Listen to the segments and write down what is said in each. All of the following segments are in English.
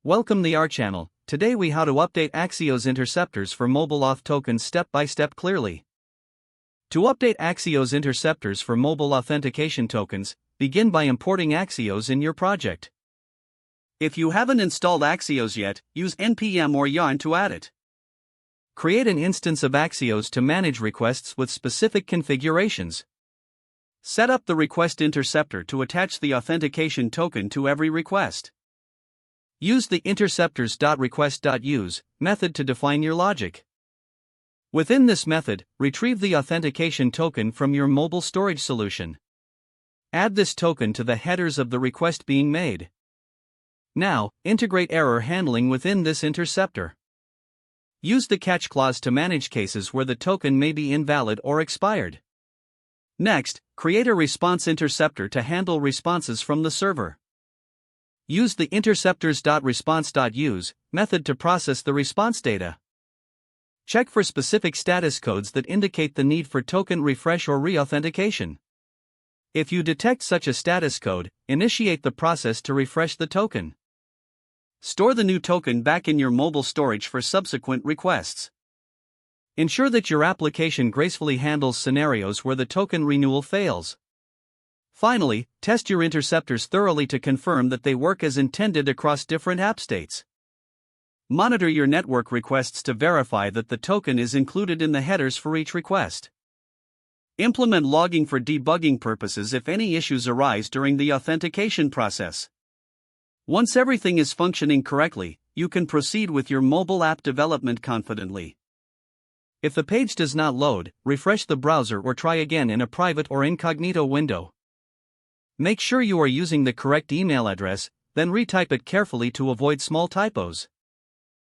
Welcome to our channel. Today we how to update Axios interceptors for mobile auth tokens step by step clearly. To update Axios interceptors for mobile authentication tokens, begin by importing Axios in your project. If you haven't installed Axios yet, use npm or yarn to add it. Create an instance of Axios to manage requests with specific configurations. Set up the request interceptor to attach the authentication token to every request. Use the interceptors.request.use method to define your logic. Within this method, retrieve the authentication token from your mobile storage solution. Add this token to the headers of the request being made. Now, integrate error handling within this interceptor. Use the catch clause to manage cases where the token may be invalid or expired. Next, create a response interceptor to handle responses from the server. Use the interceptors.response.use method to process the response data. Check for specific status codes that indicate the need for token refresh or re-authentication. If you detect such a status code, initiate the process to refresh the token. Store the new token back in your mobile storage for subsequent requests. Ensure that your application gracefully handles scenarios where the token renewal fails. Finally, test your interceptors thoroughly to confirm that they work as intended across different app states. Monitor your network requests to verify that the token is included in the headers for each request. Implement logging for debugging purposes if any issues arise during the authentication process. Once everything is functioning correctly, you can proceed with your mobile app development confidently. If the page does not load, refresh the browser or try again in a private or incognito window. Make sure you are using the correct email address, then retype it carefully to avoid small typos.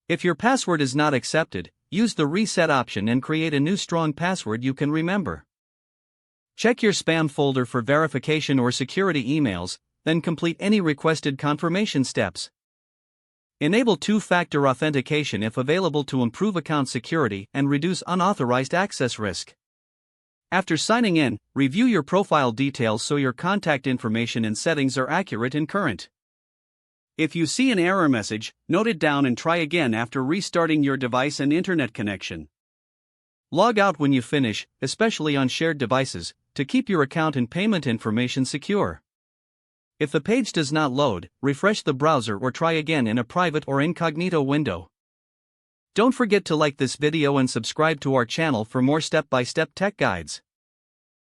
If your password is not accepted, use the reset option and create a new strong password you can remember. Check your spam folder for verification or security emails, then complete any requested confirmation steps. Enable two-factor authentication if available to improve account security and reduce unauthorized access risk. After signing in, review your profile details so your contact information and settings are accurate and current. If you see an error message, note it down and try again after restarting your device and internet connection. Log out when you finish, especially on shared devices, to keep your account and payment information secure. If the page does not load, refresh the browser or try again in a private or incognito window. Don't forget to like this video and subscribe to our channel for more step-by-step tech guides.